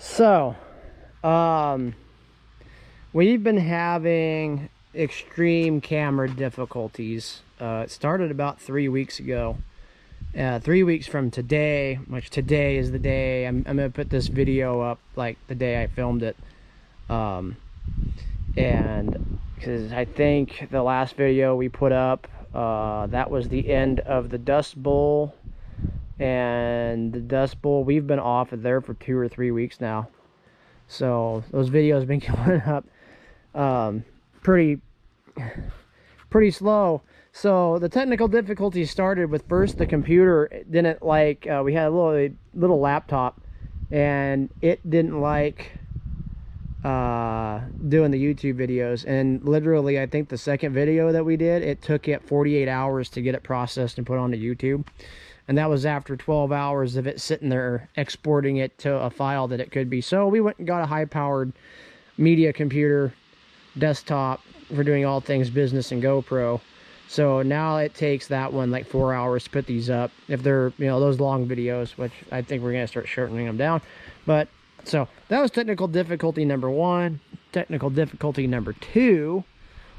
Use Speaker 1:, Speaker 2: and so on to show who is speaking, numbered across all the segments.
Speaker 1: So, we've been having extreme camera difficulties. It started about 3 weeks ago. 3 weeks from today, which today is the day I'm gonna put this video up, like the day I filmed it. And because I think the last video we put up, that was the end of the Dust Bowl. And the Dust Bowl, we've been off of there for 2 or 3 weeks now. So those videos have been coming up pretty slow. So the technical difficulty started with first the computer didn't like, we had a little laptop, and it didn't like doing the YouTube videos. And literally, I think the second video that we did, it took it 48 hours to get it processed and put onto YouTube. And that was after 12 hours of it sitting there exporting it to a file that it could be. So we went and got a high-powered media computer desktop for doing all things business and GoPro. So now it takes that one like 4 hours to put these up, if they're, you know, those long videos, which I think we're going to start shortening them down. But so that was technical difficulty number one. Technical difficulty number two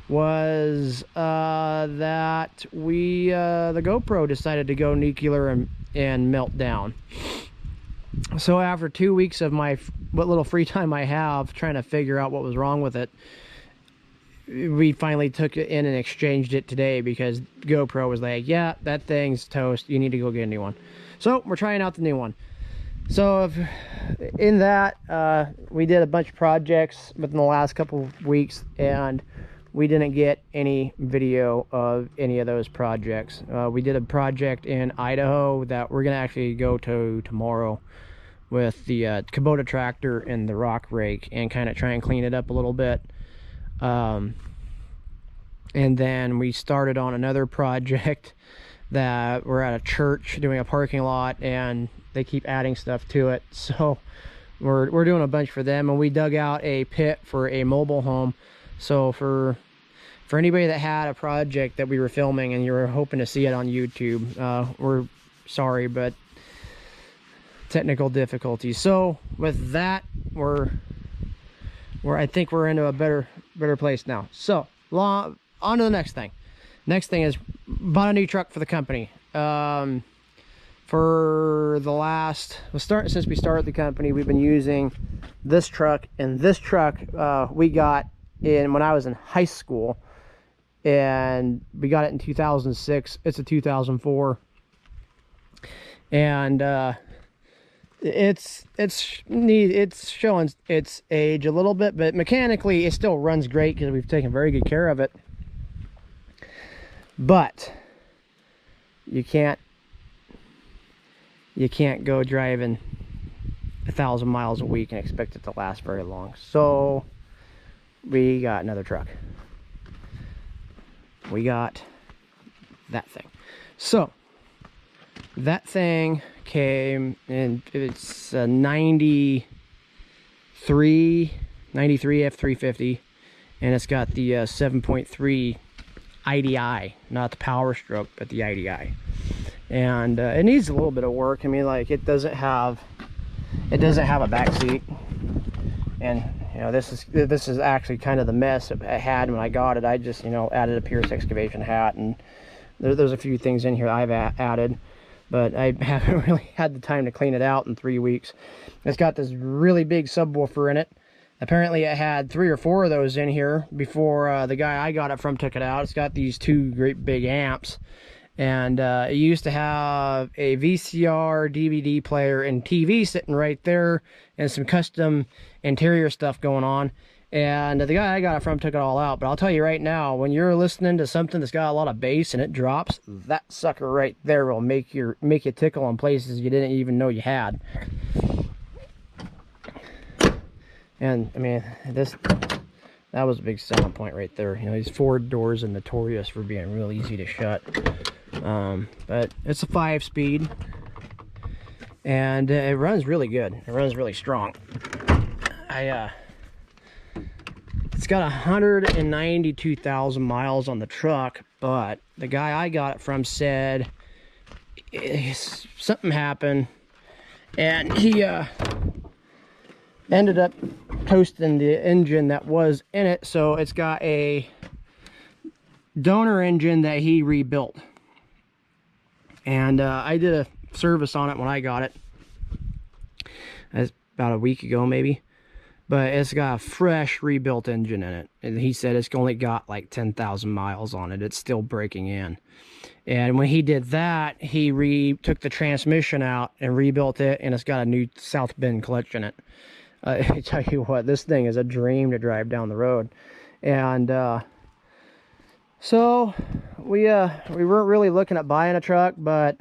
Speaker 1: was that the GoPro decided to go nuclear and melt down. So after 2 weeks of what little free time I have trying to figure out what was wrong with it, we finally took it in and exchanged it today, because GoPro was like, yeah, that thing's toast, you need to go get a new one. So we're trying out the new one. So in that, we did a bunch of projects within the last couple of weeks, and we didn't get any video of any of those projects. We did a project in Idaho that we're gonna actually go to tomorrow with the Kubota tractor and the rock rake, and kind of try and clean it up a little bit. And then we started on another project that we're at a church doing a parking lot, and they keep adding stuff to it. So we're doing a bunch for them, and we dug out a pit for a mobile home. So for anybody that had a project that we were filming and you were hoping to see it on YouTube, we're sorry, but technical difficulties. So with that, I think we're into a better place now. So on to the next thing. Next thing is bought a new truck for the company. For the last, since we started the company, we've been using this truck, and this truck we got when I was in high school, and we got it in 2006. It's a 2004, and it's showing its age a little bit, but mechanically it still runs great because we've taken very good care of it. But you can't go driving 1,000 miles a week and expect it to last very long. So we got another truck. We got that thing. So that thing came, and it's a 93 F350, and it's got the 7.3 IDI, not the Power Stroke, but the IDI. And it needs a little bit of work. I mean, like, it doesn't have a back seat, and you know, this is actually kind of the mess it had when I got it. I just, you know, added a Pierce excavation hat, and there's a few things in here I've added, but I haven't really had the time to clean it out in 3 weeks. It's got this really big subwoofer in it. Apparently it had 3 or 4 of those in here before the guy I got it from took it out. It's got these 2 great big amps, and it used to have a VCR, DVD player, and TV sitting right there, and some custom interior stuff going on. And the guy I got it from took it all out. But I'll tell you right now, when you're listening to something that's got a lot of bass and it drops, that sucker right there will make you tickle in places you didn't even know you had. And I mean, that was a big selling point right there. You know, these Ford doors are notorious for being real easy to shut. But it's a 5-speed, and it runs really good. It runs really strong. It's got 192,000 miles on the truck, but the guy I got it from said something happened, and he ended up toasting the engine that was in it. So it's got a donor engine that he rebuilt, and I did a service on it when I got it. That's about a week ago maybe, but it's got a fresh rebuilt engine in it, and he said it's only got like 10,000 miles on it. It's still breaking in. And when he did that, he took the transmission out and rebuilt it, and it's got a new South Bend clutch in it. I tell you what, this thing is a dream to drive down the road. And so we weren't really looking at buying a truck, but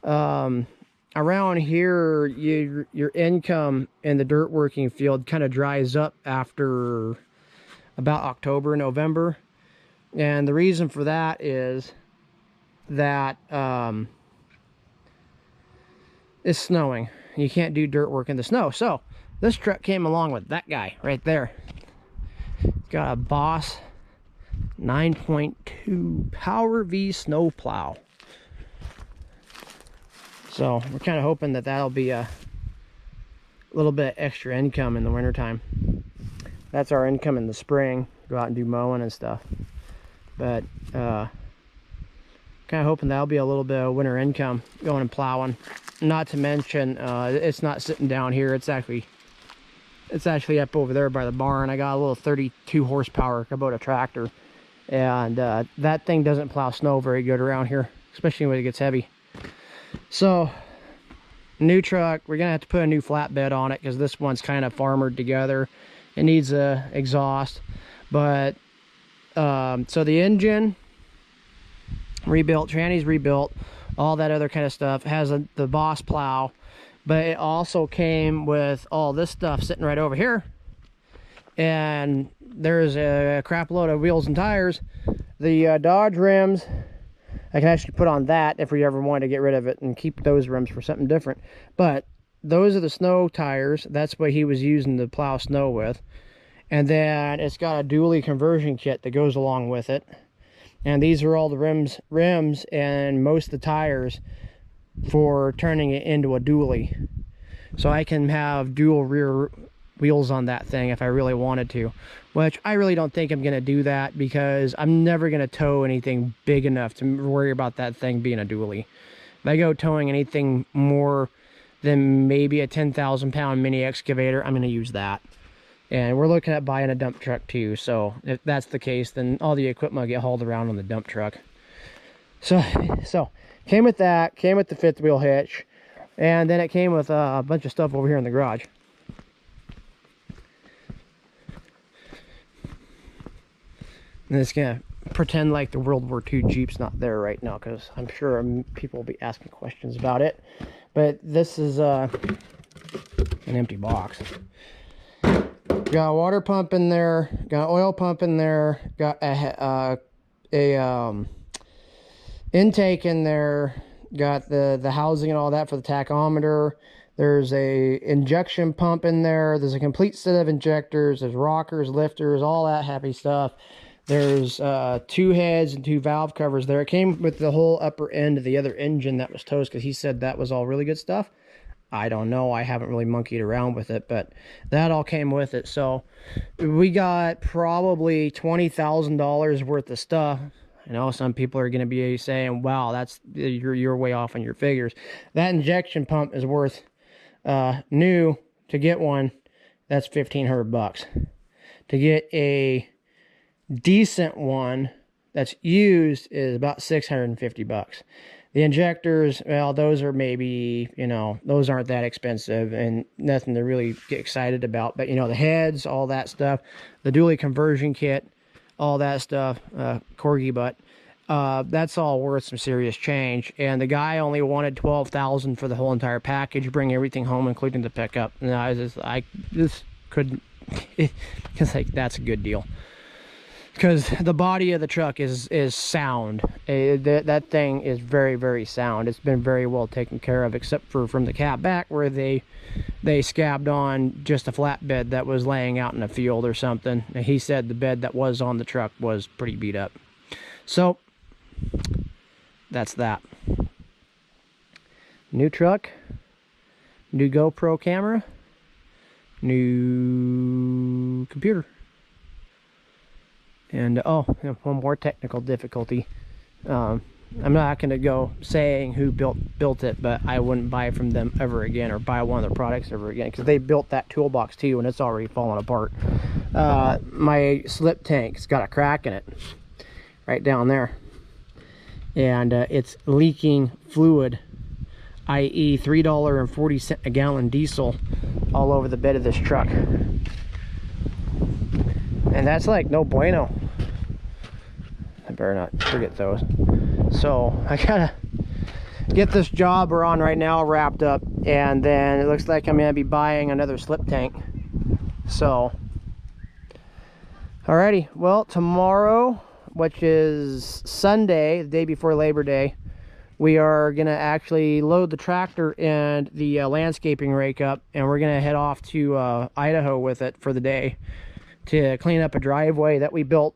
Speaker 1: around here, your income in the dirt working field kind of dries up after about October, November. And the reason for that is that it's snowing. You can't do dirt work in the snow. So this truck came along with that guy right there. It's got a Boss 9.2 Power V snow plow. So we're kind of hoping that that'll be a little bit extra income in the wintertime. That's our income in the spring. Go out and do mowing and stuff. But kind of hoping that'll be a little bit of winter income going and plowing. Not to mention, it's not sitting down here. It's actually up over there by the barn. I got a little 32 horsepower Kubota tractor, and that thing doesn't plow snow very good around here, especially when it gets heavy. So, new truck. We're gonna have to put a new flatbed on it because this one's kind of farmered together. It needs a exhaust, but so the engine rebuilt, tranny's rebuilt, all that other kind of stuff. Has the Boss plow, but it also came with all this stuff sitting right over here, and there's a crap load of wheels and tires. The Dodge rims, I can actually put on that if we ever wanted to get rid of it and keep those rims for something different. But those are the snow tires. That's what he was using to plow snow with. And then it's got a dually conversion kit that goes along with it. And these are all the rims and most of the tires for turning it into a dually. So I can have dual rear wheels on that thing if I really wanted to, which I really don't think I'm going to do that because I'm never going to tow anything big enough to worry about that thing being a dually. If I go towing anything more than maybe a 10,000 pound mini excavator, I'm going to use that. And we're looking at buying a dump truck too, so if that's the case, then all the equipment will get hauled around on the dump truck. So came with that, came with the fifth wheel hitch, and then it came with a bunch of stuff over here in the garage. And it's gonna pretend like the World War II Jeep's not there right now, because I'm sure people will be asking questions about it. But this is an empty box. Got a water pump in there, got an oil pump in there, got a intake in there, got the housing and all that for the tachometer. There's a injection pump in there. There's a complete set of injectors. There's rockers, lifters, all that happy stuff. There's 2 heads and 2 valve covers there. It came with the whole upper end of the other engine that was toast, because he said that was all really good stuff. I don't know. I haven't really monkeyed around with it, but that all came with it. So we got probably $20,000 worth of stuff. I know some people are going to be saying, wow, you're way off on your figures. That injection pump is worth new to get one. That's $1,500. To get a decent one that's used is about $650. The injectors, well, those are maybe, those aren't that expensive and nothing to really get excited about. But, the heads, all that stuff, the dually conversion kit, all that stuff, corgi butt, that's all worth some serious change. And the guy only wanted $12,000 for the whole entire package, bring everything home, including the pickup. And I just couldn't, because that's a good deal. Because the body of the truck is sound. That thing is very, very sound. It's been very well taken care of, except for from the cab back where they scabbed on just a flatbed that was laying out in a field or something. And he said the bed that was on the truck was pretty beat up. So that's that. New truck, new GoPro camera, New computer. And oh, one more technical difficulty. I'm not going to go saying who built it, but I wouldn't buy from them ever again, or buy one of their products ever again, because they built that toolbox too, and it's already falling apart. My slip tank's got a crack in it right down there, and it's leaking fluid, i.e. $3.40 a gallon diesel all over the bed of this truck. And that's like no bueno. I better not forget those. So I gotta get this job we're on right now wrapped up, and then it looks like I'm gonna be buying another slip tank. So alrighty, well, tomorrow, which is Sunday, the day before Labor Day, we are gonna actually load the tractor and the landscaping rake up, and we're gonna head off to Idaho with it for the day to clean up a driveway that we built